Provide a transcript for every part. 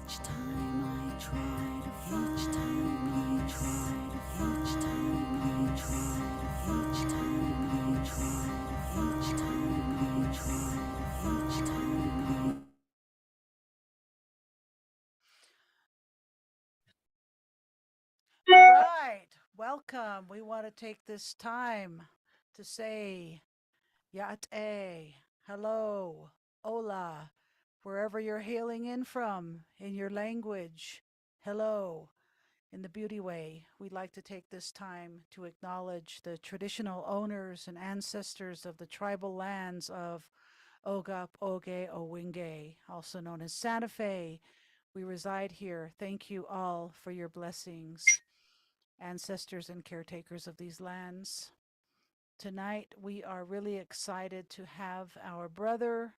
All right, welcome. We want to take this time to say Yate, hello, hola, wherever you're hailing in from in your language. Hello. In the beauty way, we'd like to take this time to acknowledge the traditional owners and ancestors of the tribal lands of Ogap, Oge, Owinge, also known as Santa Fe. We reside here. Thank you all for your blessings, ancestors and caretakers of these lands. Tonight, we are really excited to have our brother,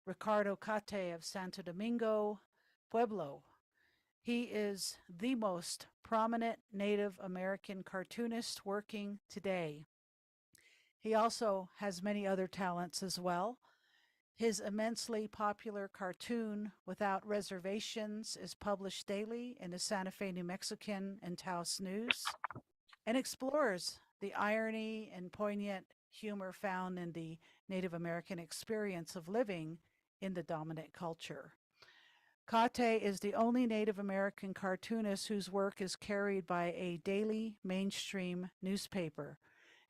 Ricardo Cate of Santo Domingo, Pueblo. He is the most prominent Native American cartoonist working today. He also has many other talents as well. His immensely popular cartoon, Without Reservations, is published daily in the Santa Fe, New Mexican and Taos News and explores the irony and poignant humor found in the Native American experience of living in the dominant culture. Kate is the only Native American cartoonist whose work is carried by a daily mainstream newspaper.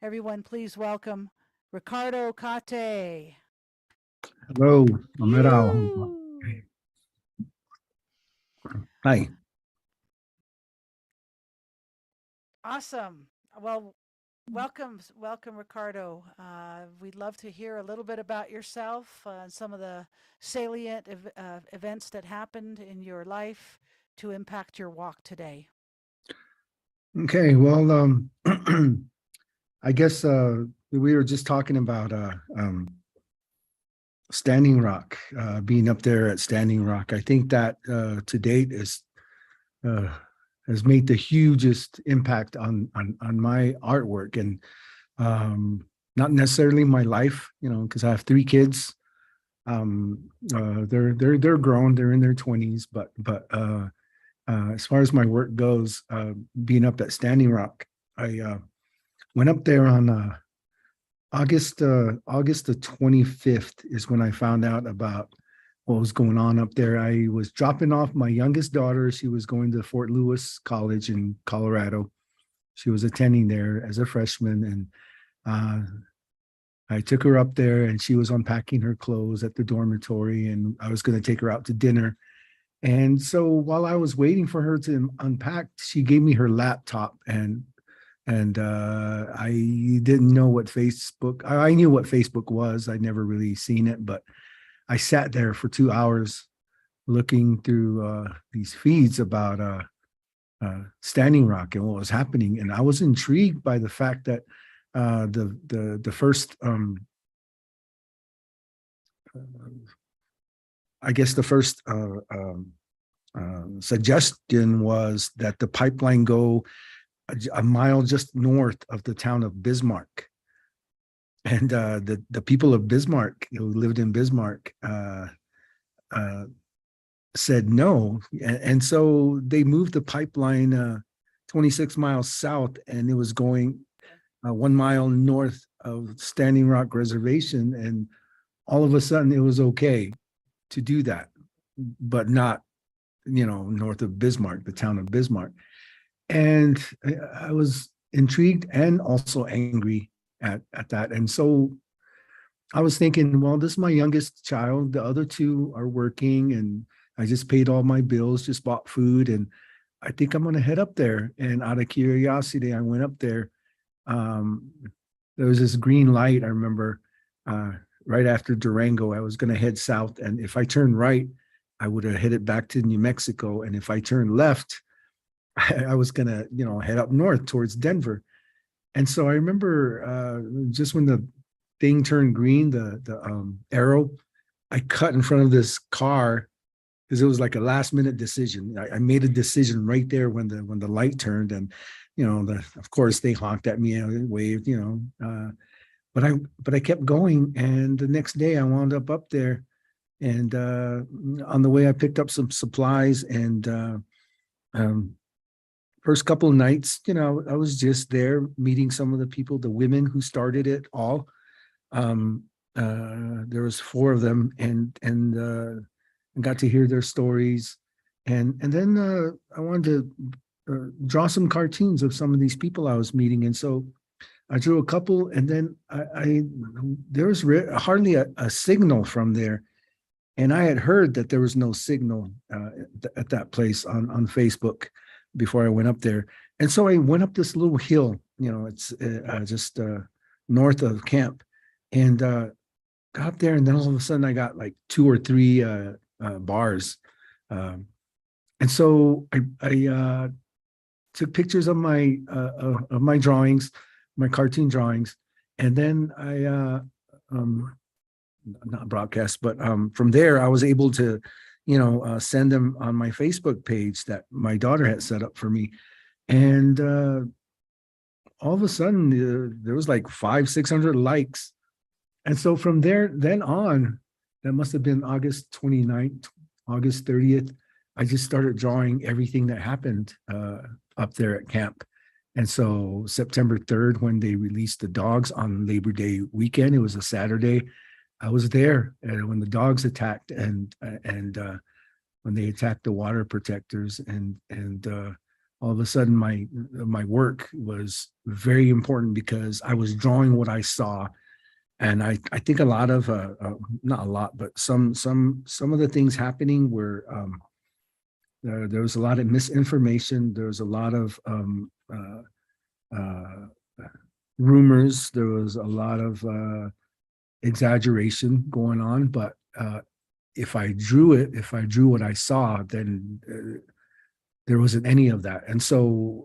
Everyone, please welcome Ricardo Kate. Hello, Amerao. Hi. Awesome. Well, welcome, Ricardo. We'd love to hear a little bit about yourself and some of the salient events that happened in your life to impact your walk today. Okay, well, I guess we were just talking about Standing Rock, being up there at Standing Rock. I think that to date has made the hugest impact on my artwork, and not necessarily my life, because I have 3 kids. They're grown, they're in their 20s, but as far as my work goes, being up at Standing Rock, I went up there on August the 25th is when I found out about what was going on up there. I was dropping off my youngest daughter. She was going to Fort Lewis College in Colorado. She was attending there as a freshman, and I took her up there, and she was unpacking her clothes at the dormitory, and I was going to take her out to dinner. And so while I was waiting for her to unpack, she gave me her laptop, and I didn't know what Facebook. I knew what Facebook was. I'd never really seen it, but I sat there for 2 hours looking through these feeds about Standing Rock and what was happening, and I was intrigued by the fact that the first I guess the first suggestion was that the pipeline go a mile just north of the town of Bismarck. And the people of Bismarck, who lived in Bismarck, said no. And so they moved the pipeline 26 miles south, and it was going 1 mile north of Standing Rock Reservation. And all of a sudden it was okay to do that, but not, north of Bismarck, the town of Bismarck. And I was intrigued and also angry at that. And so I was thinking, well, this is my youngest child. The other 2 are working, and I just paid all my bills, just bought food, and I think I'm going to head up there. And out of curiosity, I went up there. There was this green light, I remember, right after Durango. I was going to head south, and if I turned right, I would have headed back to New Mexico. And if I turned left, I was going to, head up north towards Denver. And so I remember just when the thing turned green, the arrow, I cut in front of this car because it was like a last minute decision. I made a decision right there when the light turned, and of course they honked at me and waved, but I kept going, and the next day I wound up there And on the way, I picked up some supplies. And um, first couple of nights, I was just there meeting some of the people, the women who started it all. Um, there was four of them, and got to hear their stories. And then I wanted to draw some cartoons of some of these people I was meeting. And so I drew a couple, and then I there was hardly a signal from there. And I had heard that there was no signal at that place on Facebook before I went up there. And so I went up this little hill, it's just north of camp, and got up there. And then all of a sudden I got like two or three bars. And so I took pictures of my drawings, my cartoon drawings, and then I not broadcast, but from there I was able to, send them on my Facebook page that my daughter had set up for me. And all of a sudden there was like 500-600 likes. And so from then on, that must have been August 29th, August 30th, I just started drawing everything that happened up there at camp. And so September 3rd, when they released the dogs on Labor Day weekend, it was a Saturday, I was there. And when the dogs attacked and when they attacked the water protectors, and all of a sudden my work was very important because I was drawing what I saw. And I think a lot of not a lot, but some of the things happening were there was a lot of misinformation. There was a lot of rumors. There was a lot of exaggeration going on. But if I drew what I saw, then there wasn't any of that. And so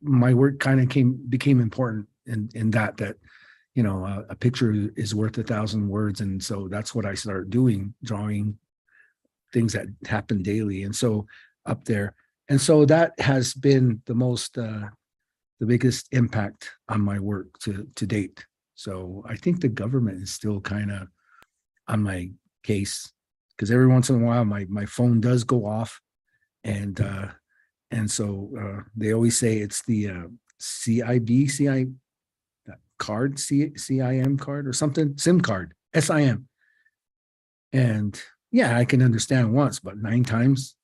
my work kind of became important in that a picture is worth 1,000 words. And so that's what I started doing, drawing things that happen daily. And so up there. And so that has been the biggest impact on my work to date. So I think the government is still kind of on my case, because every once in a while my phone does go off. And so they always say it's the CIM card or something, SIM card, SIM. And yeah, I can understand once, but 9 times,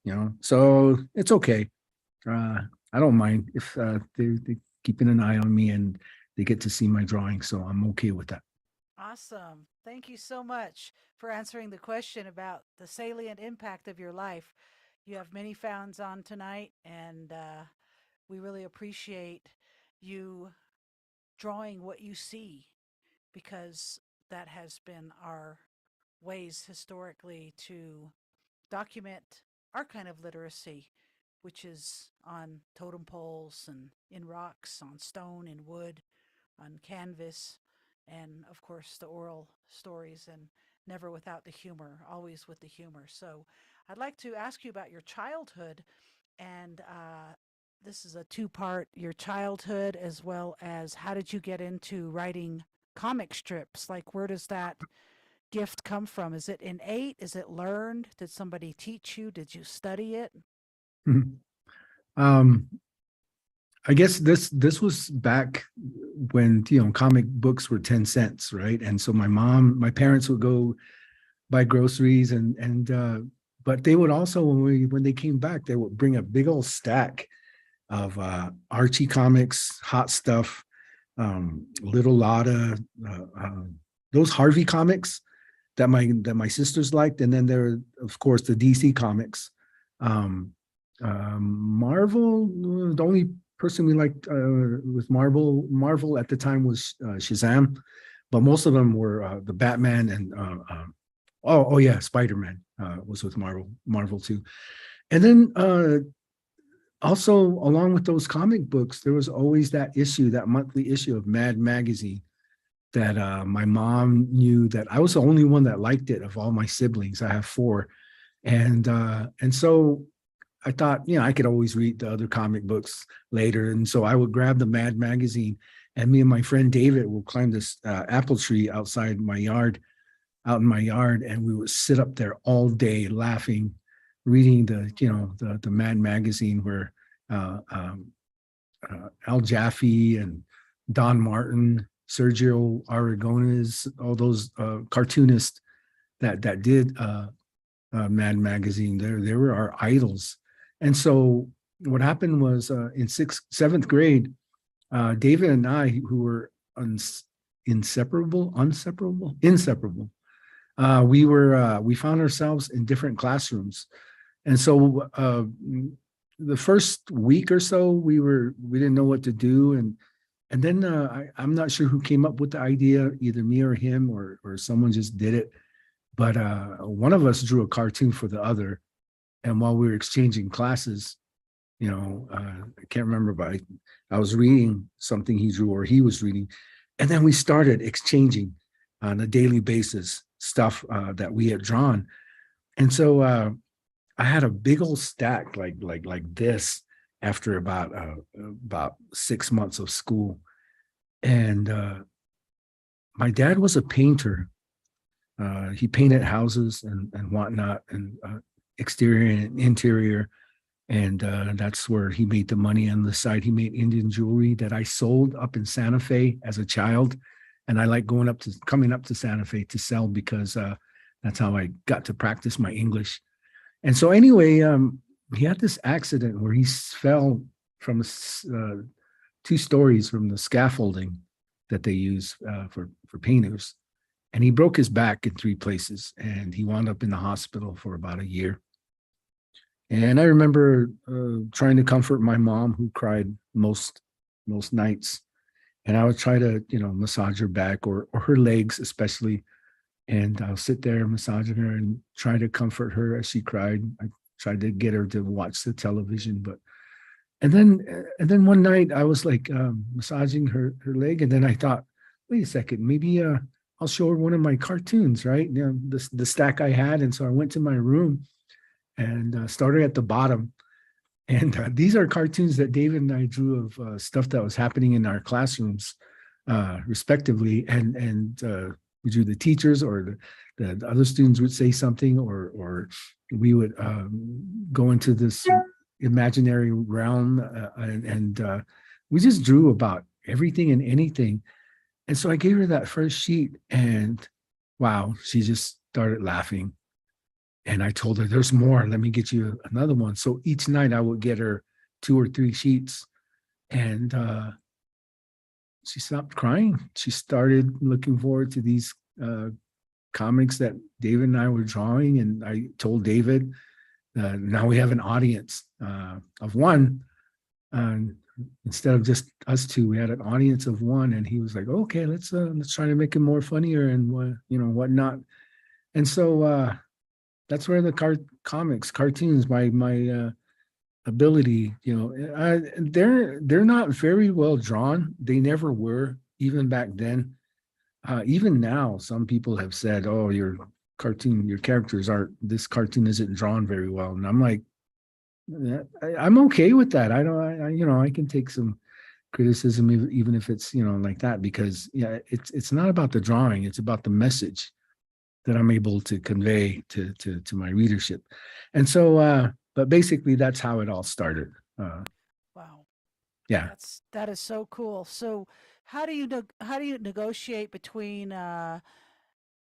so it's okay. I don't mind if they're keeping an eye on me and they get to see my drawing. So I'm okay with that. Awesome. Thank you so much for answering the question about the salient impact of your life. You have many fans on tonight, and we really appreciate you drawing what you see, because that has been our ways historically to document our kind of literacy, which is on totem poles and in rocks, on stone, in wood, on canvas, and of course the oral stories, and never without the humor, always with the humor. So I'd like to ask you about your childhood, and this is a two-part, your childhood as well as how did you get into writing comic strips? Like, where does that gift come from? Is it innate? Is it learned? Did somebody teach you? Did you study it? Mhm. Um, I guess this was back when comic books were 10 cents, right? And so my parents would go buy groceries, and but they would also, when they came back, they would bring a big old stack of Archie comics, Hot Stuff, Little Lotta, those Harvey comics that my sisters liked, and then there were, of course, the DC comics. Marvel, the only person we liked with Marvel at the time was Shazam, but most of them were the Batman and oh yeah, Spider-Man was with Marvel too. And then also, along with those comic books, there was always that monthly issue of Mad Magazine that my mom knew that I was the only one that liked it of all my siblings. I have 4. And so I thought, I could always read the other comic books later. And so I would grab the Mad Magazine, and me and my friend David will climb this apple tree outside my yard out in my yard, and we would sit up there all day laughing, reading the Mad magazine where Al Jaffe and Don Martin, Sergio Aragones, all those cartoonists that did Mad magazine. They were our idols. And so what happened was in seventh grade, David and I, who were inseparable, we found ourselves in different classrooms. And so the first week or so, we didn't know what to do. And then I'm not sure who came up with the idea, either me or him, or someone just did it. But one of us drew a cartoon for the other. And while we were exchanging classes, I can't remember, but I was reading something he drew or he was reading. And then we started exchanging on a daily basis stuff that we had drawn. And so I had a big old stack like this after about 6 months of school. And my dad was a painter. He painted houses and whatnot, and exterior and interior. And that's where he made the money. On the side, he made Indian jewelry that I sold up in Santa Fe as a child. And I like coming up to Santa Fe to sell, because that's how I got to practice my English. And so anyway, he had this accident where he fell from 2 stories from the scaffolding that they use for painters. And he broke his back in 3 places, and he wound up in the hospital for about a year. And I remember trying to comfort my mom, who cried most nights. And I would try to, massage her back or her legs, especially. And I'll sit there massaging her and try to comfort her as she cried. I tried to get her to watch the television, and then one night I was like massaging her leg, and then I thought, wait a second, maybe I'll show her one of my cartoons, right? The stack I had. And so I went to my room and started at the bottom. And these are cartoons that David and I drew of stuff that was happening in our classrooms, respectively. And we drew the teachers, or the other students would say something, or we would go into this imaginary realm, and we just drew about everything and anything. And so I gave her that first sheet, and wow, she just started laughing. And I told her, there's more. Let me get you another one. So each night I would get her 2 or 3 sheets, and she stopped crying. She started looking forward to these comics that David and I were drawing. And I told David, now we have an audience of 1. Instead of just us 2, we had an audience of 1. And he was like, okay, let's try to make it more funnier and whatnot. And so that's where the cartoons, my ability, they're not very well drawn. They never were, even back then. Even now, some people have said, oh, your characters this cartoon isn't drawn very well. And I'm like, I'm okay with that. I can take some criticism, even if it's, like that, because it's not about the drawing. It's about the message that I'm able to convey to my readership. And so, but basically that's how it all started. Wow. Yeah. That is so cool. So how do you negotiate between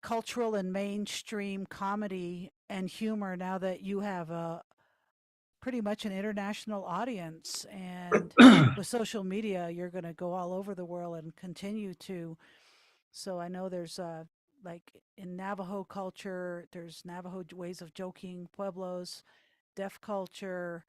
cultural and mainstream comedy and humor now that you have a pretty much an international audience, and with social media you're going to go all over the world and continue to. So I know there's like in Navajo culture, there's Navajo ways of joking, Pueblos, deaf culture,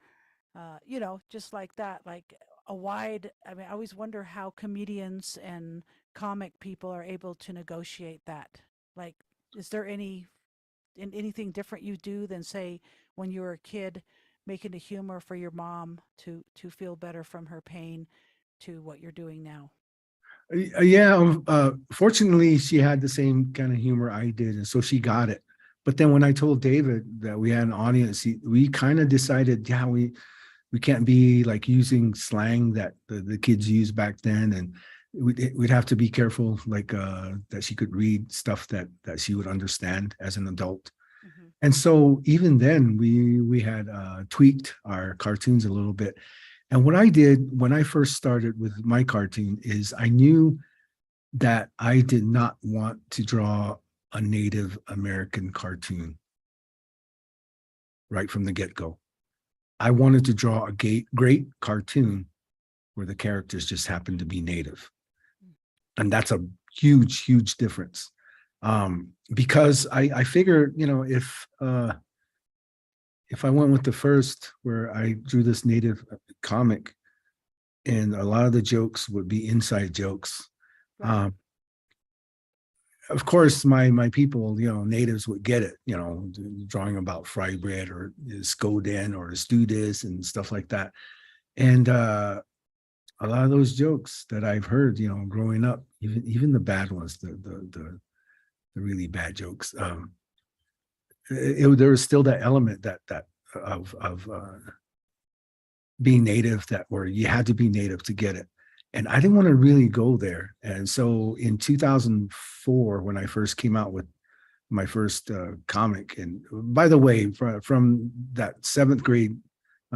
just like that, like a wide. I mean, I always wonder how comedians and comic people are able to negotiate that. Like, is there anything different you do than, say, when you were a kid making the humor for your mom to feel better from her pain, to what you're doing now? Yeah. Fortunately, she had the same kind of humor I did, and so she got it. But then when I told David that we had an audience, we kind of decided, we can't be like using slang that the kids used back then. And we'd have to be careful, like that she could read stuff that she would understand as an adult. Mm-hmm. And so even then, we had tweaked our cartoons a little bit. And what I did when I first started with my cartoon is I knew that I did not want to draw a Native American cartoon right from the get-go. I wanted to draw a great cartoon where the characters just happened to be Native. And that's a huge difference. Because I figure, if I went with the first where I drew this Native comic and a lot of the jokes would be inside jokes. Right. Of course, my people, natives would get it, drawing about fry bread or scoden or do this and stuff like that. And a lot of those jokes that I've heard, growing up, even the bad ones, the really bad jokes, there was still that element that of being native, that where you had to be native to get it. And I didn't want to really go there. And so in 2004, when I first came out with my first comic, and by the way, from that seventh grade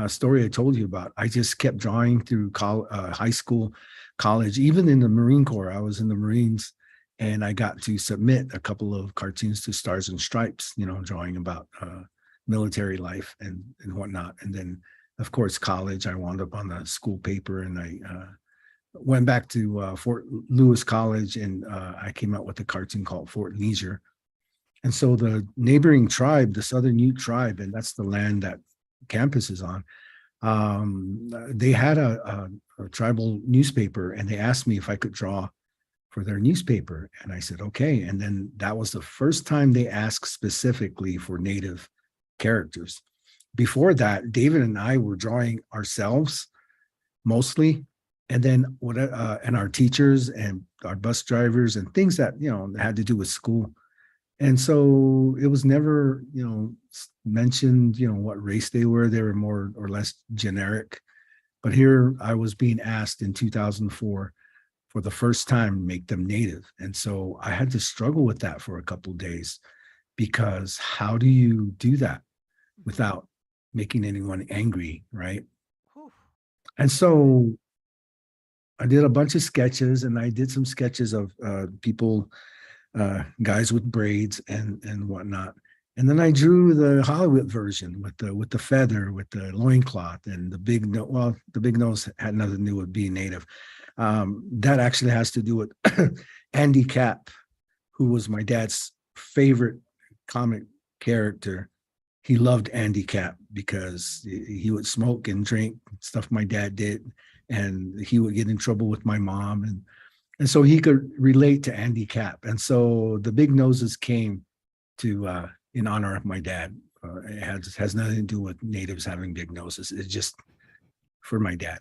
story I told you about, I just kept drawing through high school, college, even in the Marine Corps. I was in the Marines, and I got to submit a couple of cartoons to Stars and Stripes, drawing about military life and whatnot. And then, of course, college, I wound up on the school paper, and I went back to Fort Lewis College, and I came out with a cartoon called Fort Leisure. And so the neighboring tribe, the Southern Ute tribe, and that's the land that campus is on, they had a tribal newspaper, and they asked me if I could draw for their newspaper. And I said, okay. And then that was the first time they asked specifically for Native characters. Before that, David and I were drawing ourselves mostly, and then and our teachers and our bus drivers and things that had to do with school. And so it was never mentioned what race they were. They were more or less generic. But here I was being asked in 2004 for the first time, make them Native. And so I had to struggle with that for a couple of days, because how do you do that without making anyone angry, right? Whew. And so I did a bunch of sketches, and I did some sketches of people, guys with braids and whatnot. And then I drew the Hollywood version with the feather, with the loincloth, and the big nose. Well, the big nose had nothing to do with being Native. That actually has to do with Andy Capp, who was my dad's favorite comic character. He loved Andy Capp because he would smoke and drink, stuff my dad did, and he would get in trouble with my mom, and so he could relate to Andy Capp. And so the big noses came to in honor of my dad. It has nothing to do with natives having big noses. It's just for my dad.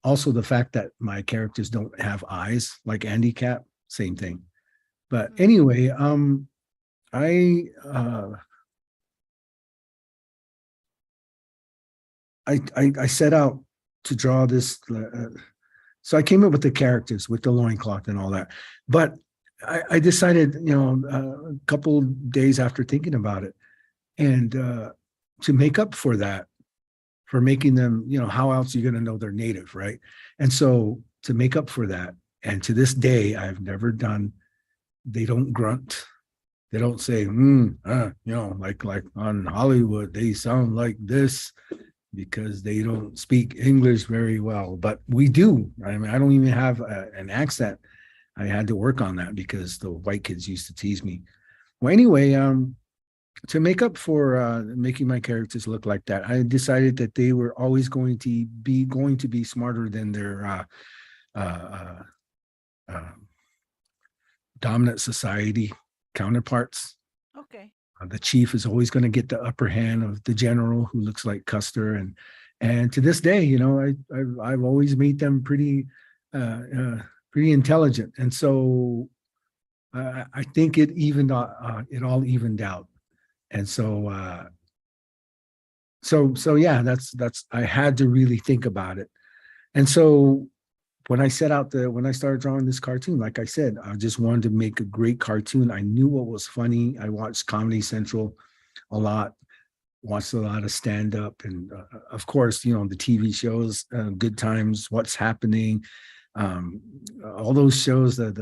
Also, the fact that my characters don't have eyes like Andy Capp, same thing. But anyway, I set out to draw this. So I came up with the characters with the loincloth and all that. But I decided, a couple days after thinking about it, and to make up for that, for making them, how else are you going to know they're Native, right? And so to make up for that, and to this day, I've never done, they don't grunt. They don't say, like on Hollywood, they sound like this, because they don't speak English very well. But we do. I mean, I don't even have an accent. I had to work on that because the white kids used to tease me. Well, anyway, to make up for making my characters look like that, I decided that they were always going to be smarter than their dominant society counterparts. Okay. The chief is always going to get the upper hand of the general, who looks like Custer, and to this day, I've always made them pretty intelligent, and so I think it all evened out, and so yeah, that's I had to really think about it, and so when I when I started drawing this cartoon, like I said, I just wanted to make a great cartoon. I knew what was funny. I watched Comedy Central a lot, watched a lot of stand up, and of course, the TV shows, Good Times, What's Happening, um, all those shows, the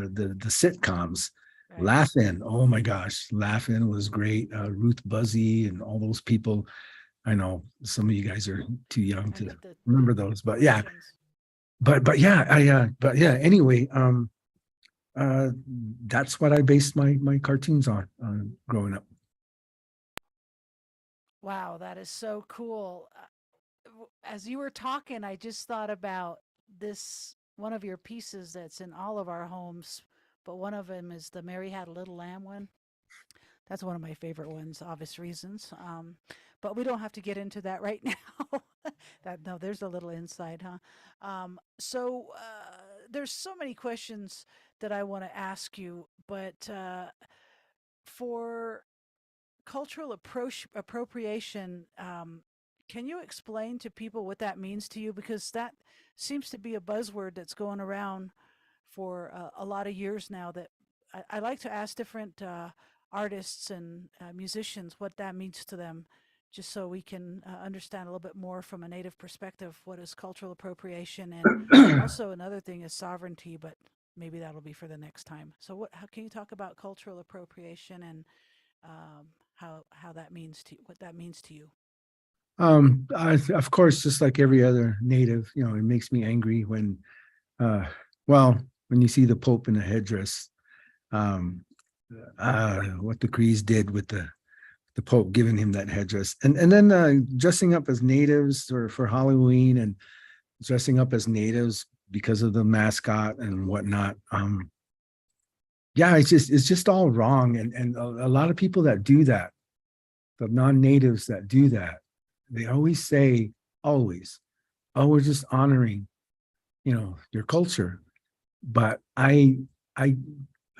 sitcoms. Right. Laughing, oh my gosh, Laughing was great. Ruth Buzzy and all those people. I know some of you guys are too young I to get the remember those, but yeah, reference. anyway, uh, that's what I based my cartoons on growing up. Wow, that is so cool. As you were talking, I just thought about this one of your pieces that's in all of our homes, but one of them is the Mary Had a Little Lamb one. That's one of my favorite ones, obvious reasons. But we don't have to get into that right now. That no, there's a little insight, huh? There's so many questions that I want to ask you, but for cultural appropriation, can you explain to people what that means to you? Because that seems to be a buzzword that's going around for a lot of years now. That I like to ask different artists and musicians what that means to them, just so we can understand a little bit more from a native perspective what is cultural appropriation, and also another thing is sovereignty. But maybe that'll be for the next time. So, how can you talk about cultural appropriation and how that means to what that means to you? Of course, just like every other native, it makes me angry when, uh, well, when you see the Pope in a headdress, um, what the Crees did with the Pope giving him that headdress, and then dressing up as natives or for Halloween and dressing up as natives because of the mascot and whatnot. Yeah, it's just all wrong, and a lot of people that do that, the non-natives that do that, they always say, always, oh, we're just honoring, your culture. But I I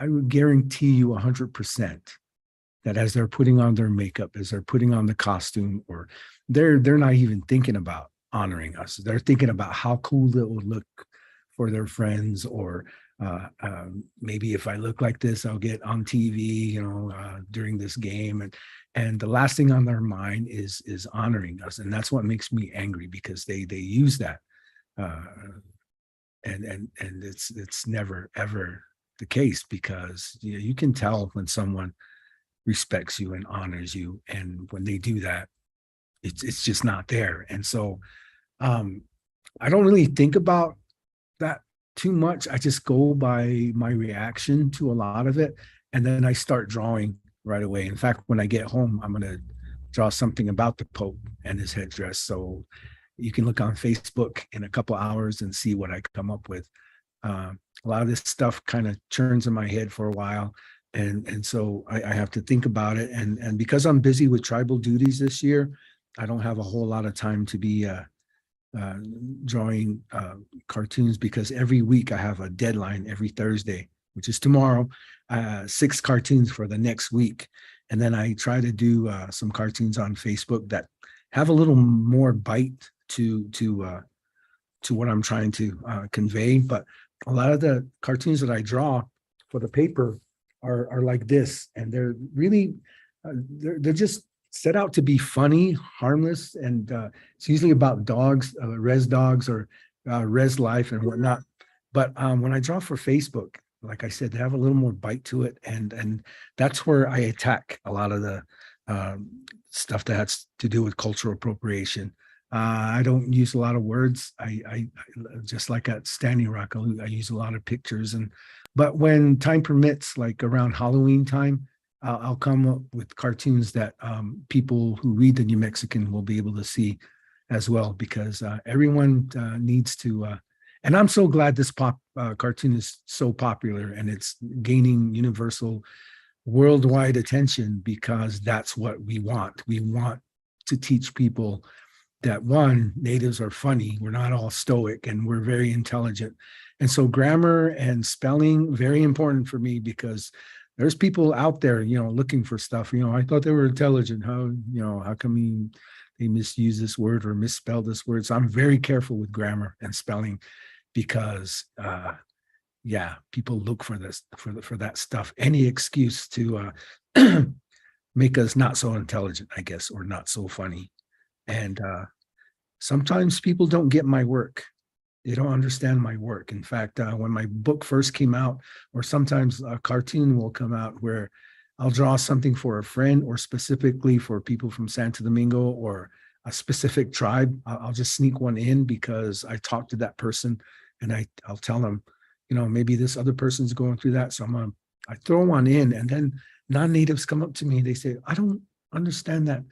would guarantee you 100% that as they're putting on their makeup, as they're putting on the costume, or they're not even thinking about honoring us. They're thinking about how cool it will look for their friends, or maybe if I look like this, I'll get on TV, during this game, and the last thing on their mind is honoring us, and that's what makes me angry because they use that, uh, and it's never ever the case, because you can tell when someone respects you and honors you, and when they do that, it's just not there. And so um I don't really think about that too much. I just go by my reaction to a lot of it, and then I start drawing right away. In fact, when I get home, I'm going to draw something about the Pope and his headdress, so you can look on Facebook in a couple hours and see what I come up with. A lot of this stuff kind of churns in my head for a while, and so I have to think about it. And because I'm busy with tribal duties this year, I don't have a whole lot of time to be uh, drawing cartoons, because every week I have a deadline every Thursday, which is tomorrow, 6 cartoons for the next week. And then I try to do some cartoons on Facebook that have a little more bite to what I'm trying to convey. But a lot of the cartoons that I draw for the paper are like this, and they're really they're just set out to be funny, harmless, and it's usually about dogs, res dogs, or res life and whatnot. But when I draw for Facebook, like I said, they have a little more bite to it, and that's where I attack a lot of the stuff that has to do with cultural appropriation. I don't use a lot of words. I just like at Standing Rock, I use a lot of pictures, but when time permits, like around Halloween time, I'll come up with cartoons that people who read the New Mexican will be able to see as well, because everyone needs to. And I'm so glad this cartoon is so popular and it's gaining universal, worldwide attention, because that's what we want. We want to teach people that, one, natives are funny. We're not all stoic, and we're very intelligent. And so grammar and spelling, very important for me, because there's people out there, looking for stuff. I thought they were intelligent. How come they misuse this word or misspell this word? So I'm very careful with grammar and spelling. because yeah, people look for this for that stuff, any excuse to make us not so intelligent, I guess, or not so funny. And sometimes people don't get my work. They don't understand my work. In fact, when my book first came out, or sometimes a cartoon will come out where I'll draw something for a friend or specifically for people from Santo Domingo or a specific tribe. I'll just sneak one in because I talked to that person and I'll tell them, maybe this other person's going through that. So I throw one in, and then non-natives come up to me and they say, I don't understand that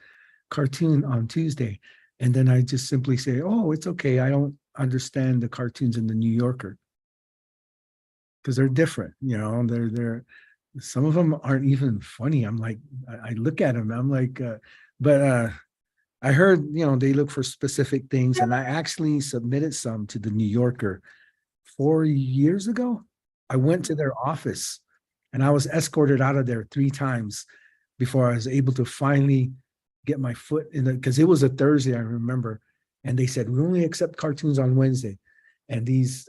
cartoon on Tuesday. And then I just simply say, oh, it's okay. I don't understand the cartoons in the New Yorker because they're different. They're some of them aren't even funny. I'm like, I look at them, I'm like, but I heard, they look for specific things, and I actually submitted some to the New Yorker 4 years ago. I went to their office and I was escorted out of there 3 times before I was able to finally get my foot in it, because it was a Thursday, I remember. And they said, we only accept cartoons on Wednesday. And these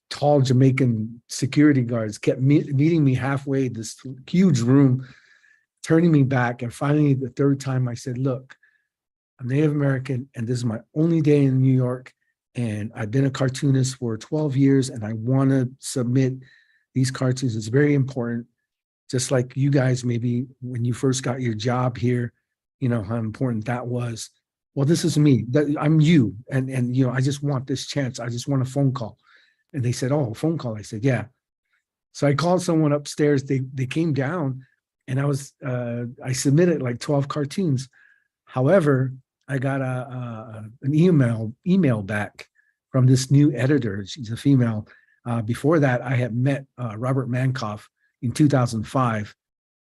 tall Jamaican security guards kept meeting me halfway, this huge room, turning me back. And finally, the 3rd time I said, look, I'm Native American, and this is my only day in New York. And I've been a cartoonist for 12 years, and I want to submit these cartoons. It's very important. Just like you guys, maybe when you first got your job here, how important that was. Well, this is me. I'm you. And I just want this chance. I just want a phone call. And they said, oh, a phone call. I said, yeah. So I called someone upstairs. They came down, and I submitted like 12 cartoons. However, I got an email back from this new editor. She's a female. Before that, I had met Robert Mankoff in 2005.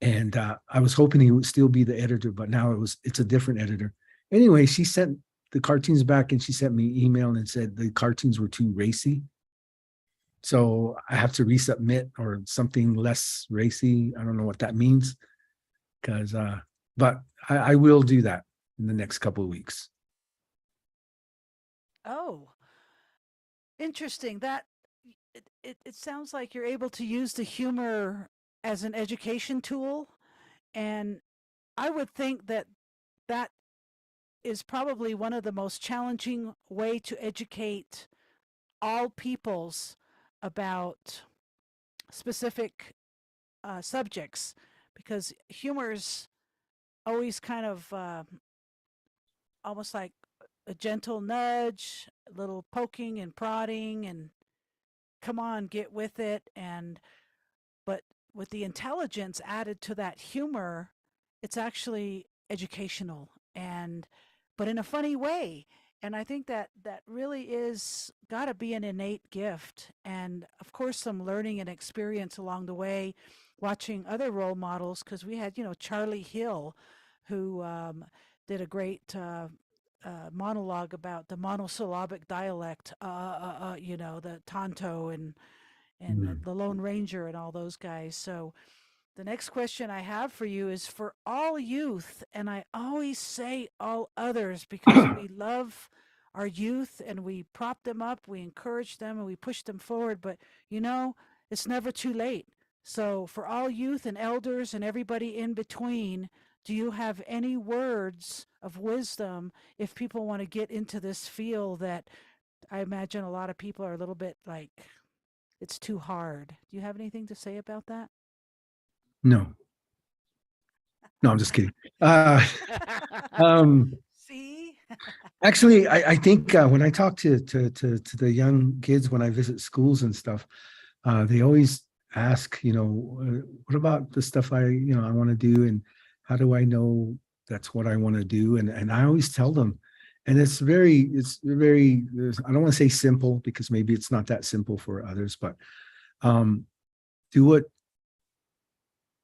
And I was hoping he would still be the editor, but now it's a different editor. Anyway, she sent the cartoons back, and she sent me an email and said the cartoons were too racy. So I have to resubmit or something less racy. I don't know what that means, but I will do that in the next couple of weeks. Oh, interesting. That it sounds like you're able to use the humor as an education tool, and I would think that is probably one of the most challenging way to educate all peoples about specific subjects, because humor's always kind of almost like a gentle nudge, a little poking and prodding, and come on, get with it. But with the intelligence added to that humor, it's actually educational, but in a funny way. And I think that really is got to be an innate gift, and of course some learning and experience along the way, watching other role models, because we had Charlie Hill, who did a great monologue about the monosyllabic dialect, the Tonto and the Lone Ranger and all those guys. So the next question I have for you is for all youth, and I always say all others because we love our youth and we prop them up, we encourage them, and we push them forward. But it's never too late. So for all youth and elders and everybody in between, do you have any words of wisdom if people want to get into this field that I imagine a lot of people are a little bit like, it's too hard? Do you have anything to say about that? No, I'm just kidding. Um, See? Actually, I think when I talk to the young kids, when I visit schools and stuff, they always ask, what about the stuff I want to do, and how do I know that's what I want to do? And I always tell them, and it's very, I don't want to say simple, because maybe it's not that simple for others, but do what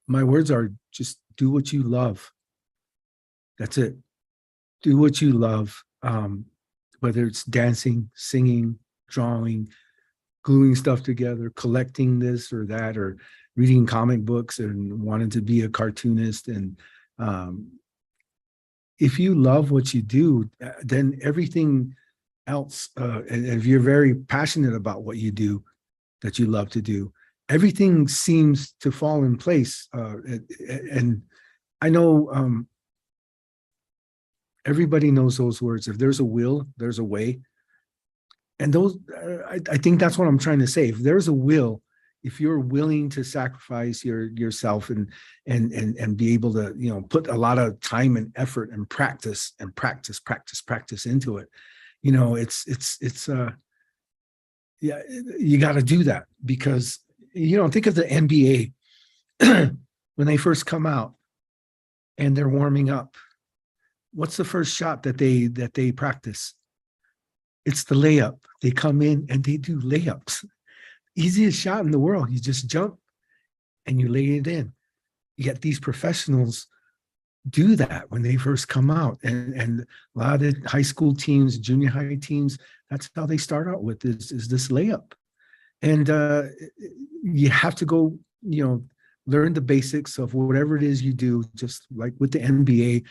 my words are. Just do what you love. That's it. Do what you love, whether it's dancing, singing, drawing, gluing stuff together, collecting this or that, or reading comic books and wanting to be a cartoonist. And if you love what you do, then everything else, and if you're very passionate about what you do, that you love to do, everything seems to fall in place. And I know everybody knows those words. If there's a will, there's a way. And those, I think that's what I'm trying to say. If there's a will, if you're willing to sacrifice yourself and be able to, you know, put a lot of time and effort and practice into it, you know, yeah, you got to do that. Because, you know, think of the NBA when they first come out and they're warming up. What's the first shot that they practice? It's the layup. They come in and they do layups. Easiest shot in the world. You just jump and you lay it in. Yet these professionals do that when they first come out. And a lot of high school teams, junior high teams, that's how they start out with is this layup. And you have to go, you know, learn the basics of whatever it is you do, just like with the NBA.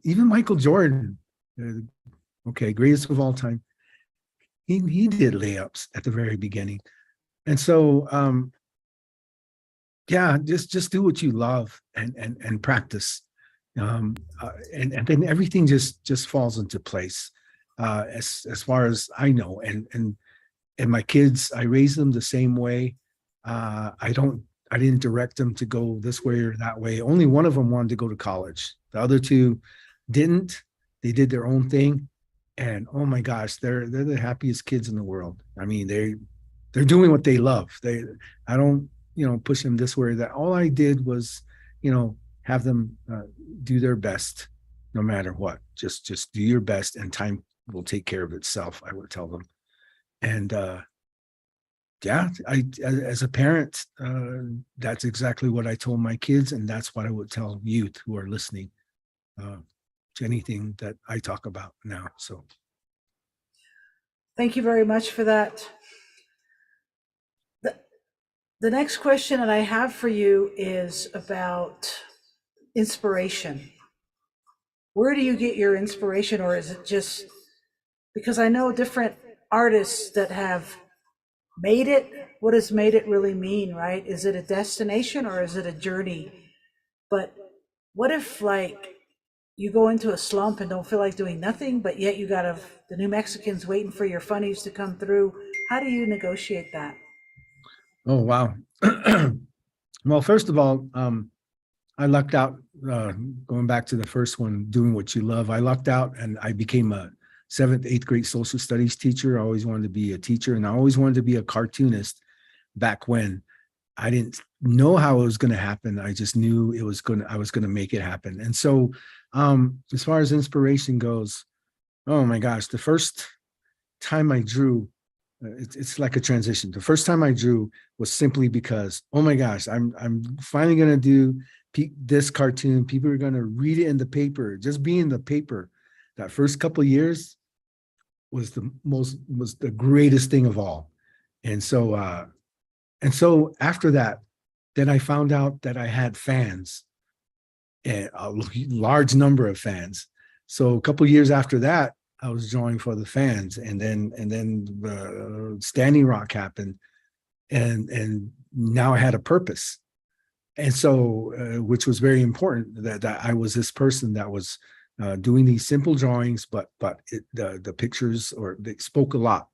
Even Michael Jordan, okay, greatest of all time, he did layups at the very beginning. And so, yeah, just do what you love and practice. And then everything just falls into place, as far as I know. And my kids, I raised them the same way. I didn't direct them to go this way or that way. Only one of them wanted to go to college. The other two didn't. They did their own thing. And oh my gosh, they're the happiest kids in the world. I mean, they're doing what they love. I don't, you know, push them this way or that. All I did was, you know, have them do their best, no matter what. Just do your best, and time will take care of itself, I would tell them. And yeah, as a parent, that's exactly what I told my kids, and that's what I would tell youth who are listening to anything that I talk about now. So Thank you very much for that. The next question that I have for you is about inspiration. Where do you get your inspiration, or is it just because I know different artists that have made it? What does made it really mean, right? Is it a destination or is it a journey? But what if, like, you go into a slump and don't feel like doing nothing, but yet you got the New Mexicans waiting for your funnies to come through? How do you negotiate that? oh wow. Well, first of all, I lucked out, going back to the first one, doing what you love. I lucked out and I became a 7th, 8th grade social studies teacher. I always wanted to be a teacher, and I always wanted to be a cartoonist back when. I didn't know how it was going to happen. I just knew I was going to make it happen. And so, as far as inspiration goes, oh my gosh, the first time I drew, it's like a transition. The first time I drew was simply because, oh my gosh, I'm finally going to do this cartoon. People are going to read it in the paper. Just being in the paper, that first couple of years was the greatest thing of all. And so after that, then I found out that I had fans, a large number of fans. So a couple of years after that, I was drawing for the fans, and then Standing Rock happened, and now I had a purpose. And so, which was very important, that I was this person that was doing these simple drawings, but the pictures, or they spoke a lot.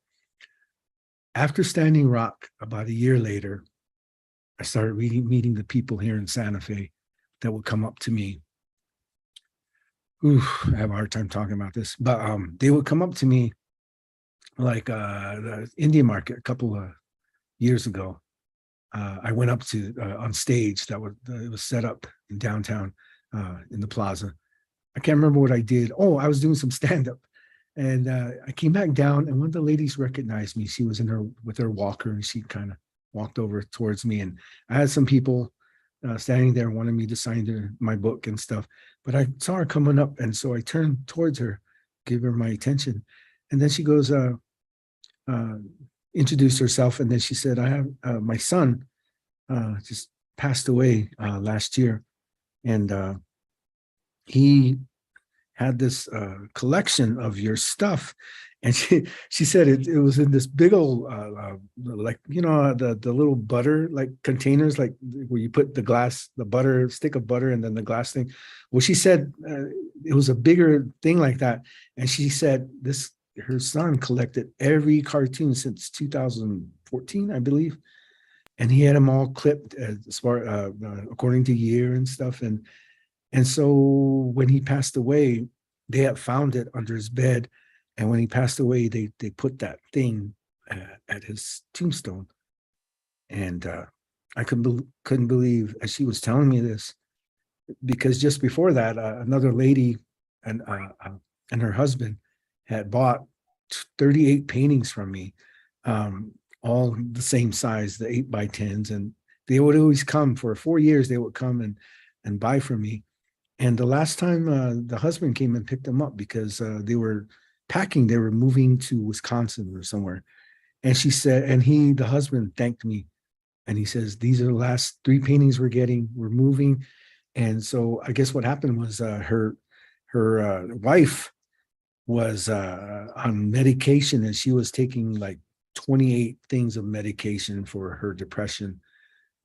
After Standing Rock, about a year later, I started meeting the people here in Santa Fe that would come up to me. Ooh, I have a hard time talking about this, but they would come up to me, like the Indian market a couple of years ago. I went up to on stage it was set up in downtown in the plaza. I can't remember what I did. Oh, I was doing some stand-up. And I came back down, and one of the ladies recognized me. She was with her walker, and she kind of walked over towards me. And I had some people standing there wanting me to sign my book and stuff. But I saw her coming up, and so I turned towards her, gave her my attention. And then she goes, introduced herself, and then she said, I have my son just passed away last year. And he had this collection of your stuff, and she said it was in this big old like the little butter like containers, like where you put the butter stick of butter and then the glass thing. Well, she said it was a bigger thing like that, and she said her son collected every cartoon since 2014, I believe, and he had them all clipped as far according to year and stuff. And so when he passed away, they had found it under his bed. And when he passed away, they put that thing at his tombstone. And I couldn't believe, as she was telling me this, because just before that, another lady and her husband had bought 38 paintings from me, all the same size, the 8x10s. And they would always come for 4 years. They would come and buy from me. And the last time the husband came and picked them up because they were packing, they were moving to Wisconsin or somewhere. And she said, and the husband thanked me. And he says, these are the last 3 paintings we're moving. And so I guess what happened was her wife was on medication, and she was taking like 28 things of medication for her depression.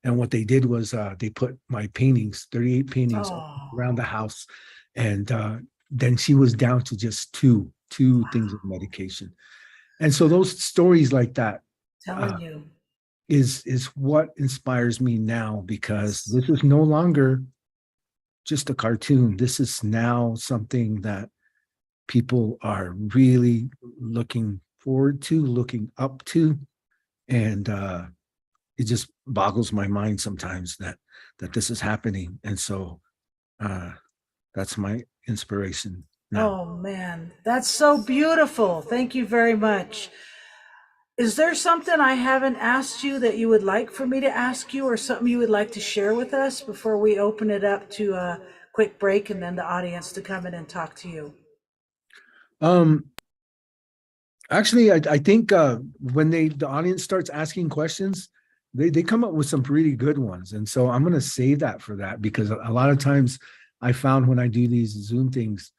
And what they did was they put my paintings, 38 paintings around the house. And then she was down to just two things of medication. And so those stories like that Telling you. is what inspires me now, because this is no longer just a cartoon. This is now something that people are really looking forward to, looking up to. And it just boggles my mind sometimes that this is happening. And so that's my inspiration now. Oh man, that's so beautiful. Thank you very much. Is there something I haven't asked you that you would like for me to ask you, or something you would like to share with us before we open it up to a quick break and then the audience to come in and talk to you? Actually, I think when the audience starts asking questions, they come up with some pretty good ones. And so I'm going to save that for that, because a lot of times I found when I do these Zoom things,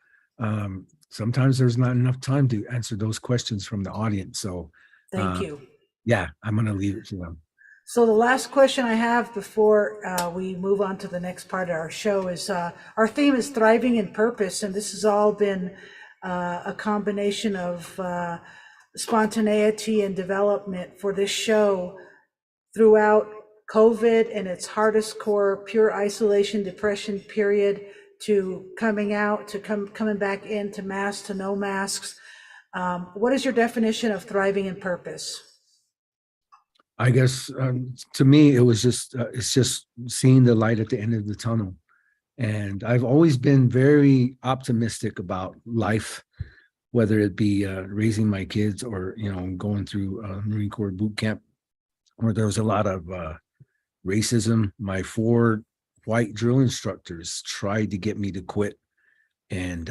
sometimes there's not enough time to answer those questions from the audience. So Thank you. Yeah, I'm going to leave it to them. So the last question I have before we move on to the next part of our show is our theme is thriving in purpose, and this has all been a combination of spontaneity and development for this show throughout COVID and its hardest core, pure isolation, depression period, to coming out, to coming back into masks, to no masks. What is your definition of thriving in purpose? I guess to me, it was just it's just seeing the light at the end of the tunnel. And I've always been very optimistic about life, whether it be raising my kids or going through Marine Corps boot camp, where there was a lot of racism. My 4 white drill instructors tried to get me to quit, and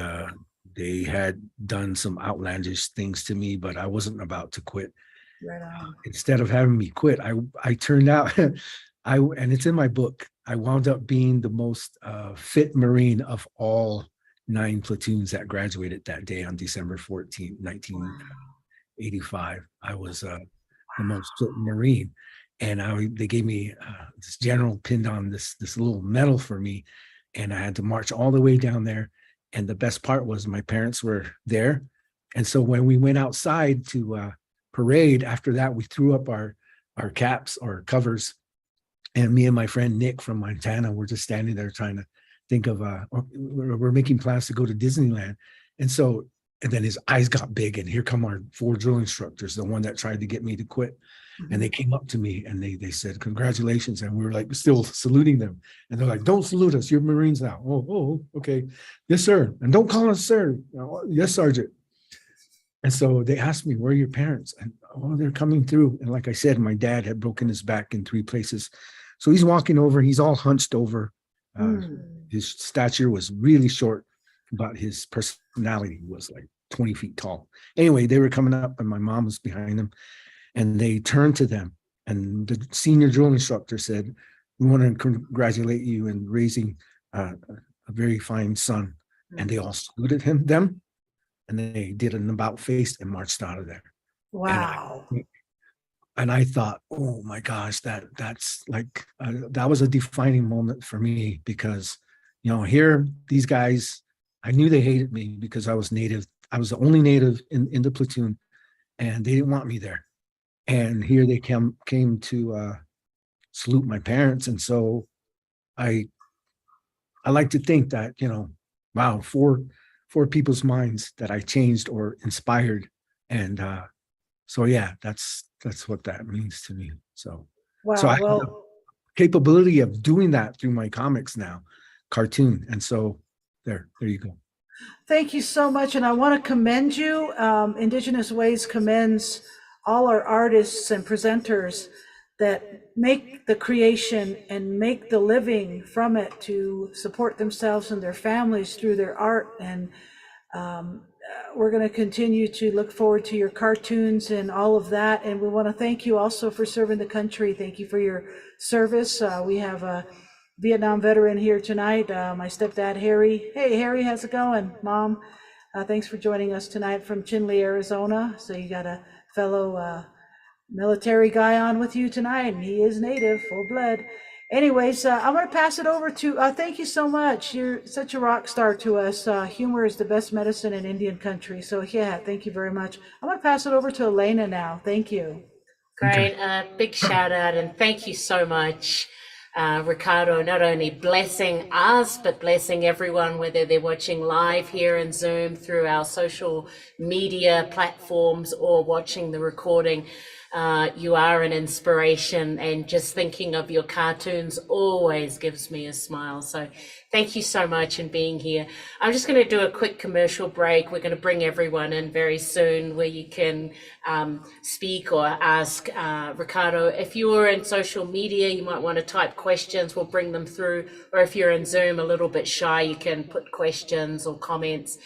they had done some outlandish things to me, but I wasn't about to quit. Right on. Instead of having me quit, I turned out, and it's in my book, I wound up being the most fit Marine of all 9 platoons that graduated that day on December 14th, 1985. I was the most fit Marine. And they gave me this general pinned on this little medal for me. And I had to march all the way down there. And the best part was my parents were there. And so when we went outside to parade, after that, we threw up our caps or covers. And me and my friend Nick from Montana were just standing there trying to think of, we're making plans to go to Disneyland. And then his eyes got big, and here come our 4 drill instructors, the one that tried to get me to quit. And they came up to me and they said, congratulations. And we were like still saluting them. And they're like, don't salute us. You're Marines now. Oh, okay. Yes, sir. And don't call us sir. Yes, Sergeant. And so they asked me, where are your parents? And they're coming through. And like I said, my dad had broken his back in 3 places. So he's walking over, he's all hunched over. His stature was really short, but his personality was like 20 feet tall. Anyway, they were coming up and my mom was behind them, and they turned to them. And the senior drill instructor said, we want to congratulate you in raising a very fine son. and they all saluted them, and they did an about face and marched out of there. Wow. And I thought, oh my gosh, that's like that was a defining moment for me, because here these guys, I knew they hated me because I was Native. I was the only Native in the platoon, and they didn't want me there. And here they came to salute my parents, and so I like to think that wow, four people's minds that I changed or inspired, and so yeah, that's what that means to me. So Wow. I have the capability of doing that through my comics now, cartoon, and so there you go. Thank you so much, and I want to commend you. Indigenous Ways commends all our artists and presenters that make the creation and make the living from it to support themselves and their families through their art. And we're going to continue to look forward to your cartoons and all of that. And we want to thank you also for serving the country. Thank you for your service. We have a Vietnam veteran here tonight, my stepdad, Harry. Hey, Harry, how's it going? Mom, thanks for joining us tonight from Chinle, Arizona. So you got a fellow military guy on with you tonight, and he is Native, full blood. Anyways, I'm going to pass it over to, thank you so much. You're such a rock star to us. Humor is the best medicine in Indian country. So yeah, thank you very much. I'm going to pass it over to Elena now. Thank you. Great. Big shout out and thank you so much, Ricardo, not only blessing us, but blessing everyone, whether they're watching live here in Zoom through our social media platforms or watching the recording. You are an inspiration, and just thinking of your cartoons always gives me a smile. So thank you so much in being here. I'm just going to do a quick commercial break. We're going to bring everyone in very soon where you can speak or ask Ricardo. If you are in social media, you might want to type questions. We'll bring them through. Or if you're in Zoom a little bit shy, you can put questions or comments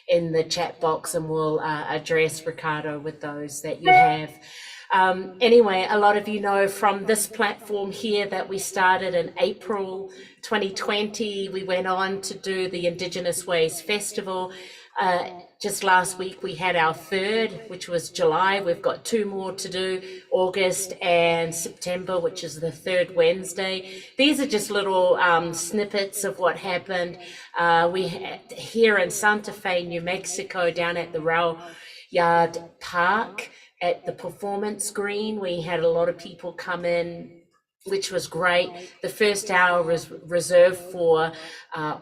in the chat box, and we'll address Ricardo with those that you have. Anyway, a lot of you know from this platform here that we started in April 2020. We went on to do the Indigenous Ways Festival. Just last week we had our third, which was July. We've got 2 more to do, August and September, which is the third Wednesday. These are just little snippets of what happened. We had here in Santa Fe, New Mexico, down at the Rail Yard Park, at the performance green. We had a lot of people come in, which was great. The first hour was reserved for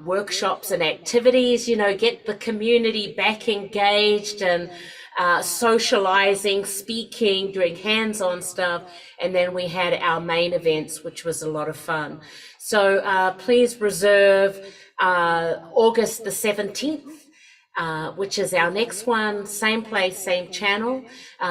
workshops and activities, get the community back engaged and socializing, speaking, doing hands-on stuff. And then we had our main events, which was a lot of fun. So please reserve August the 17th. Which is our next one, same place, same channel.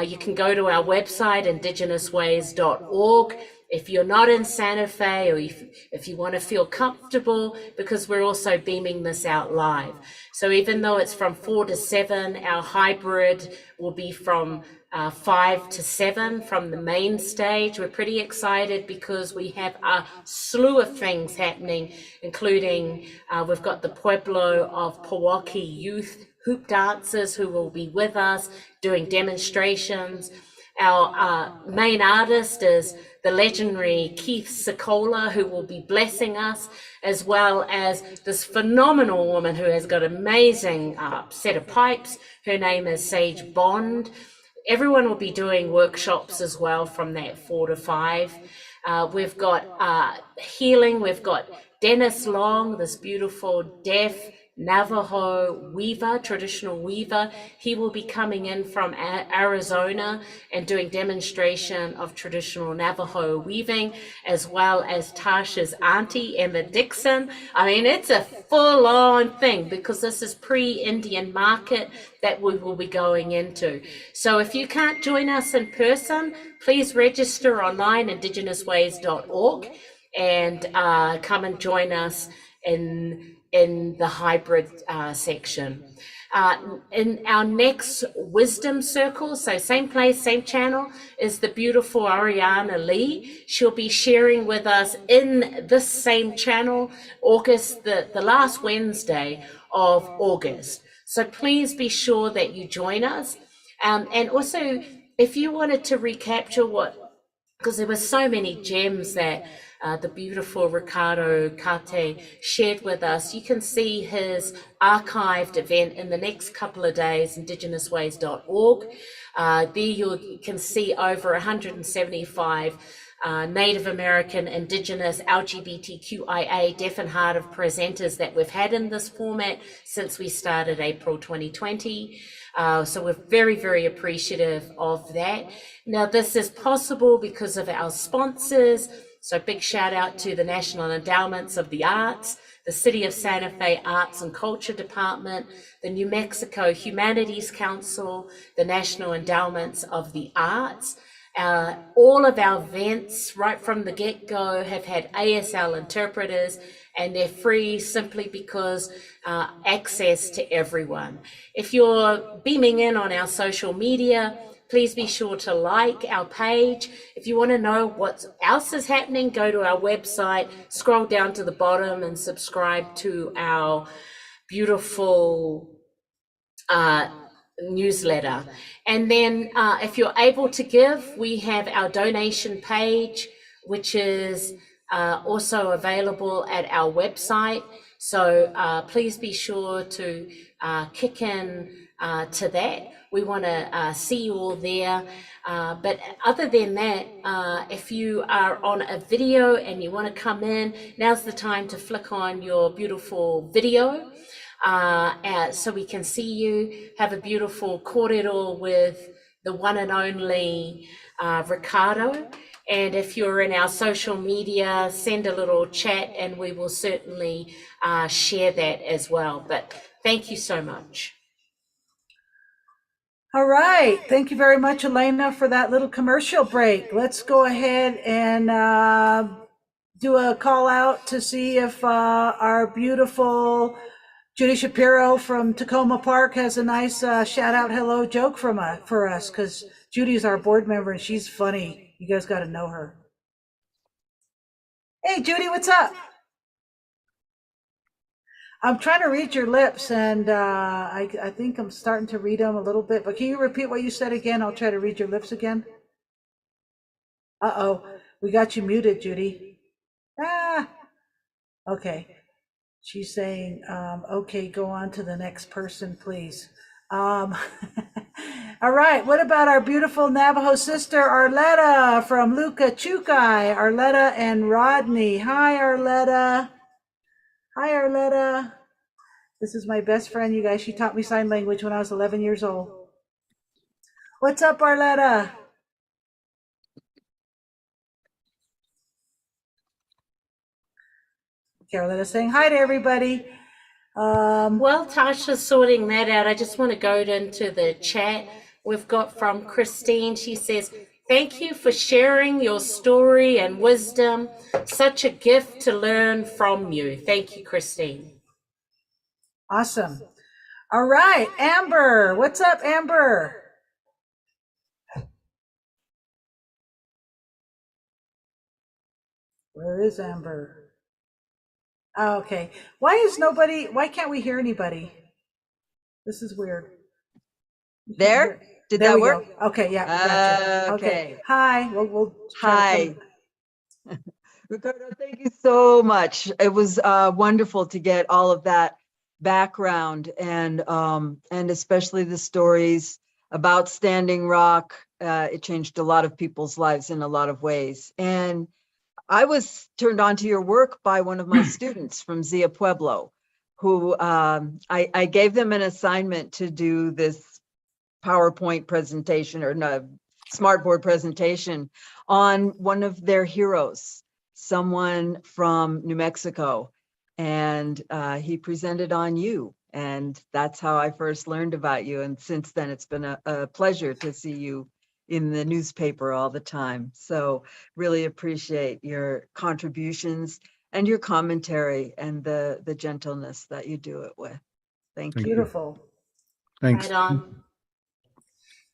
You can go to our website, IndigenousWays.org. If you're not in Santa Fe, or if you want to feel comfortable, because we're also beaming this out live. So even though it's from 4 to 7, our hybrid will be from 5 to 7 from the main stage. We're pretty excited because we have a slew of things happening, including we've got the Pueblo of Pewaukee youth hoop dancers who will be with us doing demonstrations. Our main artist is the legendary Keith Sikola, who will be blessing us, as well as this phenomenal woman who has got an amazing set of pipes. Her name is Sage Bond. Everyone will be doing workshops as well from that 4 to 5. We've got healing. We've got Dennis Long, this beautiful deaf Navajo weaver, traditional weaver. He will be coming in from Arizona and doing demonstration of traditional Navajo weaving, as well as Tasha's auntie, Emma Dixon. I mean, it's a full-on thing because this is pre-Indian market that we will be going into. So if you can't join us in person, please register online, IndigenousWays.org, and come and join us in the hybrid section. In our next Wisdom Circle, so same place, same channel, is the beautiful Ariana Lee. She'll be sharing with us in this same channel, the last Wednesday of August. So please be sure that you join us. And also, if you wanted to recapture because there were so many gems that the beautiful Ricardo Kate shared with us. You can see his archived event in the next couple of days, IndigenousWays.org. There you can see over 175 Native American, Indigenous, LGBTQIA, deaf and hard of presenters that we've had in this format since we started April 2020. So we're very, very appreciative of that. Now, this is possible because of our sponsors. So big shout out to the National Endowments of the Arts, the City of Santa Fe Arts and Culture Department, the New Mexico Humanities Council, the National Endowments of the Arts. All of our events right from the get-go have had ASL interpreters, and they're free simply because access to everyone. If you're beaming in on our social media, please be sure to like our page. If you want to know what else is happening, go to our website, scroll down to the bottom and subscribe to our beautiful newsletter. And then if you're able to give, we have our donation page, which is also available at our website. So please be sure to kick in to that. We want to see you all there. But other than that, if you are on a video and you want to come in, now's the time to flick on your beautiful video so we can see you. Have a beautiful kōrero with the one and only Ricardo. And if you're in our social media, send a little chat and we will certainly share that as well. But thank you so much. All right. Thank you very much, Elena, for that little commercial break. Let's go ahead and do a call out to see if our beautiful Judy Shapiro from Tacoma Park has a nice shout out hello joke for us, because Judy's our board member and she's funny. You guys got to know her. Hey, Judy, what's up? I'm trying to read your lips, and I think I'm starting to read them a little bit, but can you repeat what you said again? I'll try to read your lips again. Uh-oh, we got you muted, Judy. Okay. She's saying, okay, go on to the next person, please. All right, what about our beautiful Navajo sister, Arletta from Luka Chukai? Arletta and Rodney. Hi, Arletta. Hi, Arletta. This is my best friend, you guys. She taught me sign language when I was 11 years old. What's up, Arletta? Arletta's saying hi to everybody. While Tasha's sorting that out, I just want to go into the chat. We've got from Christine. She says, thank you for sharing your story and wisdom. Such a gift to learn from you. Thank you, Christine. Awesome. All right, Amber. What's up, Amber? Where is Amber? Oh, okay. Why can't we hear anybody? This is weird. There? Did that work? Go. Okay, yeah, gotcha. Okay. Hi. We'll Hi. Ricardo, thank you so much. It was wonderful to get all of that background and especially the stories about Standing Rock. It changed a lot of people's lives in a lot of ways. And I was turned on to your work by one of my students from Zia Pueblo, who I gave them an assignment to do this PowerPoint presentation or no, smartboard presentation on one of their heroes, someone from New Mexico. And he presented on you. And that's how I first learned about you. And since then, it's been a pleasure to see you in the newspaper all the time. So really appreciate your contributions and your commentary and the gentleness that you do it with. Thank you. Beautiful. Thanks. Right on.